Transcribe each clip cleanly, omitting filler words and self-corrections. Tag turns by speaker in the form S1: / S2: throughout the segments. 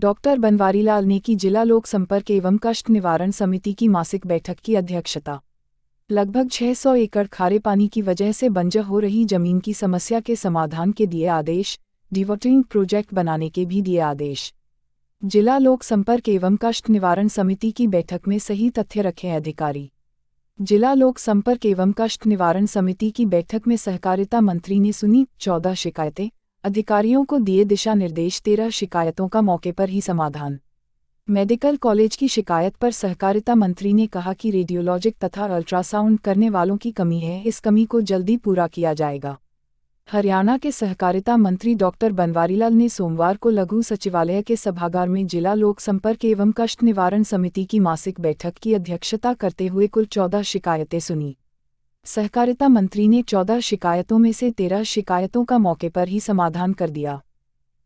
S1: Doctor Banwarilal ने की जिला लोक संपर्क एवं कष्ट निवारण समिति की मासिक बैठक की अध्यक्षता। लगभग 600 एकड़ खारे पानी की वजह से बंजर हो रही जमीन की समस्या के समाधान के दिए आदेश, डिवॉटरिंग प्रोजेक्ट बनाने के भी दिए आदेश। जिला लोक संपर्क एवं कष्ट निवारण समिति की बैठक में सही तथ्य रखे अधिकारी। जिला लोक संपर्क एवं कष्ट निवारण समिति की बैठक में सहकारिता मंत्री ने सुनी 14 शिकायतें, अधिकारियों को दिए दिशा निर्देश। 13 शिकायतों का मौके पर ही समाधान। मेडिकल कॉलेज की शिकायत पर सहकारिता मंत्री ने कहा कि रेडियोलॉजिक तथा अल्ट्रासाउंड करने वालों की कमी है, इस कमी को जल्दी पूरा किया जाएगा। हरियाणा के सहकारिता मंत्री डॉक्टर बनवारीलाल ने सोमवार को लघु सचिवालय के सभागार में जिला लोक संपर्क एवं कष्ट निवारण समिति की मासिक बैठक की अध्यक्षता करते हुए कुल 14 शिकायतें सुनी। सहकारिता मंत्री ने 14 शिकायतों में से 13 शिकायतों का मौके पर ही समाधान कर दिया।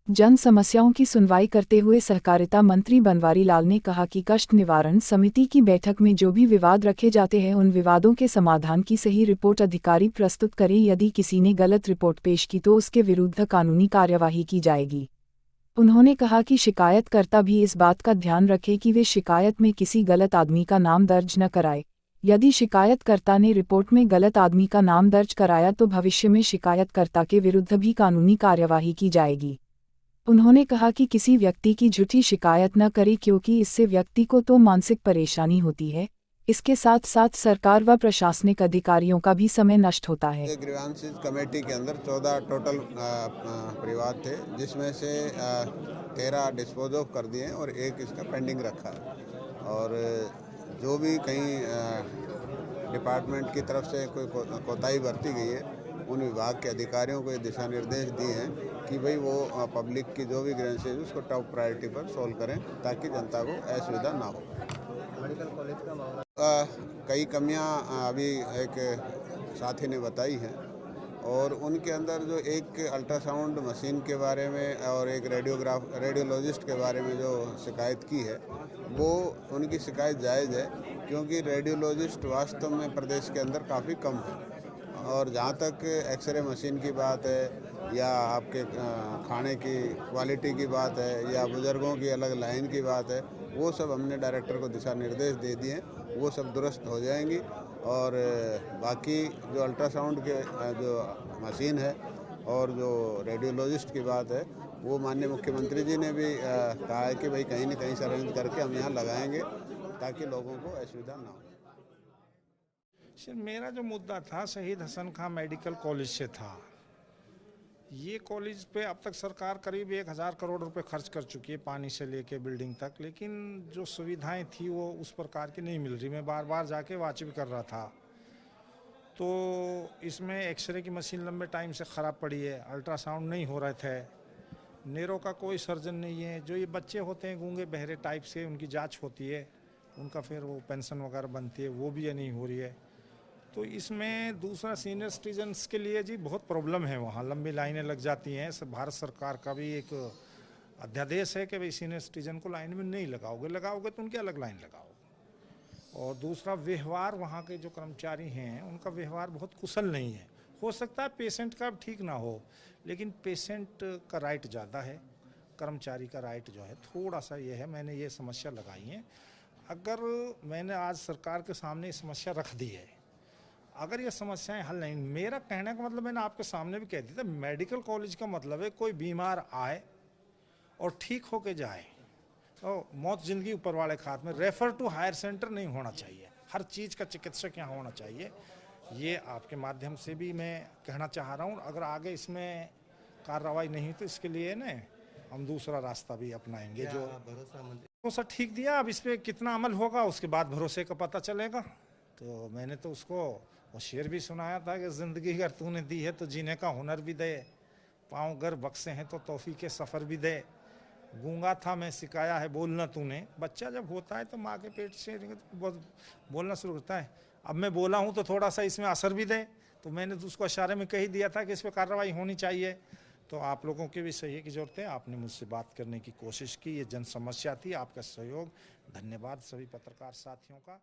S1: जन समस्याओं की सुनवाई करते हुए सहकारिता मंत्री बनवारीलाल ने कहा कि कष्ट निवारण समिति की बैठक में जो भी विवाद रखे जाते हैं उन विवादों के समाधान की सही रिपोर्ट अधिकारी प्रस्तुत करें। यदि किसी ने गलत रिपोर्ट पेश की तो उसके विरुद्ध कानूनी कार्यवाही की जाएगी। उन्होंने कहा कि शिकायतकर्ता भी इस बात का ध्यान रखे कि वे शिकायत में किसी गलत आदमी का नाम दर्ज न कराए। यदि शिकायतकर्ता ने रिपोर्ट में गलत आदमी का नाम दर्ज कराया तो भविष्य में शिकायतकर्ता के विरुद्ध भी कानूनी कार्यवाही की जाएगी। उन्होंने कहा कि किसी व्यक्ति की झूठी शिकायत न करें क्योंकि इससे व्यक्ति को तो मानसिक परेशानी होती है, इसके साथ साथ सरकार व प्रशासनिक अधिकारियों का भी समय नष्ट होता है।
S2: ग्रीवांसेस कमेटी के अंदर 14 टोटल विवाद थे, जिसमें से 13 डिस्पोज ऑफ कर दिए और एक इसका पेंडिंग रखा है। और जो भी कहीं डिपार्टमेंट की तरफ से कोई कोताही बरती गई है, उन विभाग के अधिकारियों को ये दिशा निर्देश दिए हैं कि भाई वो पब्लिक की जो भी ग्रीवेंसेस उसको टॉप प्रायोरिटी पर सॉल्व करें ताकि जनता को असुविधा ना हो। मेडिकल कॉलेज का मामला कई कमियां अभी एक साथी ने बताई हैं और उनके अंदर जो एक अल्ट्रासाउंड मशीन के बारे में और एक रेडियोलॉजिस्ट के बारे में जो शिकायत की है वो उनकी शिकायत जायज़ है, क्योंकि रेडियोलॉजिस्ट वास्तव में प्रदेश के अंदर काफ़ी कम है। और जहाँ तक एक्सरे मशीन की बात है या आपके खाने की क्वालिटी की बात है या बुज़ुर्गों की अलग लाइन की बात है, वो सब हमने डायरेक्टर को दिशा निर्देश दे दिए हैं, वो सब दुरुस्त हो जाएंगी। और बाकी जो अल्ट्रासाउंड के जो मशीन है और जो रेडियोलॉजिस्ट की बात है वो माननीय मुख्यमंत्री जी ने भी कहा है कि भाई कहीं न कहीं से अरेंज करके हम यहाँ लगाएंगे ताकि लोगों को असुविधा ना हो।
S3: सर, मेरा जो मुद्दा था शहीद हसन खां मेडिकल कॉलेज से था। ये कॉलेज पे अब तक सरकार करीब 1000 करोड़ रुपए खर्च कर चुकी है, पानी से लेके बिल्डिंग तक, लेकिन जो सुविधाएं थी वो उस प्रकार की नहीं मिल रही। मैं बार बार जाके वाच भी कर रहा था। तो इसमें एक्सरे की मशीन लंबे टाइम से ख़राब पड़ी है, अल्ट्रासाउंड नहीं हो रहे थे, नेरो का कोई सर्जन नहीं है। जो ये बच्चे होते हैं गूंगे बहरे टाइप से, उनकी जाँच होती है, उनका फिर वो पेंशन वगैरह बनती है, वो भी ये नहीं हो रही है। तो इसमें दूसरा सीनियर सिटीजन्स के लिए जी बहुत प्रॉब्लम है, वहाँ लंबी लाइनें लग जाती हैं। भारत सरकार का भी एक अध्यादेश है कि भाई सीनियर सिटीजन को लाइन में नहीं लगाओगे तो उनकी अलग लाइन लगाओ। और दूसरा व्यवहार, वहाँ के जो कर्मचारी हैं उनका व्यवहार बहुत कुशल नहीं है। हो सकता है पेशेंट का ठीक ना हो, लेकिन पेशेंट का राइट ज़्यादा है, कर्मचारी का राइट जो है थोड़ा सा ये है। मैंने ये समस्या लगाई है। अगर मैंने आज सरकार के सामने ये समस्या रख दी है, अगर ये समस्याएं हल नहीं, मेरा कहने का मतलब मैंने आपके सामने भी कह दिया था, मेडिकल कॉलेज का मतलब है कोई बीमार आए और ठीक होके जाए, तो मौत जिंदगी ऊपर वाले के हाथ में। रेफर टू हायर सेंटर नहीं होना चाहिए, हर चीज़ का चिकित्सक यहाँ होना चाहिए। ये आपके माध्यम से भी मैं कहना चाह रहा हूँ। अगर आगे इसमें कार्रवाई नहीं तो इसके लिए न हम दूसरा रास्ता भी अपनाएंगे। जो भरोसा ठीक दिया, अब इस पर कितना अमल होगा उसके बाद भरोसे का पता चलेगा। तो मैंने तो उसको वो शेर भी सुनाया था कि ज़िंदगी अगर तूने दी है तो जीने का हुनर भी दे, पाँव अगर बक्से हैं तो तौफीक के सफ़र भी दे। गूंगा था मैं सिखाया है बोलना तूने। बच्चा जब होता है तो माँ के पेट से बोलना शुरू होता है। अब मैं बोला हूँ तो थोड़ा सा इसमें असर भी दे, तो मैंने तो उसको इशारे में कह ही दिया था कि इस पर कार्रवाई होनी चाहिए। तो आप लोगों की भी सहयोग की ज़रूरत है। आपने मुझसे बात करने की कोशिश की, ये जन समस्या थी, आपका सहयोग, धन्यवाद सभी पत्रकार साथियों का।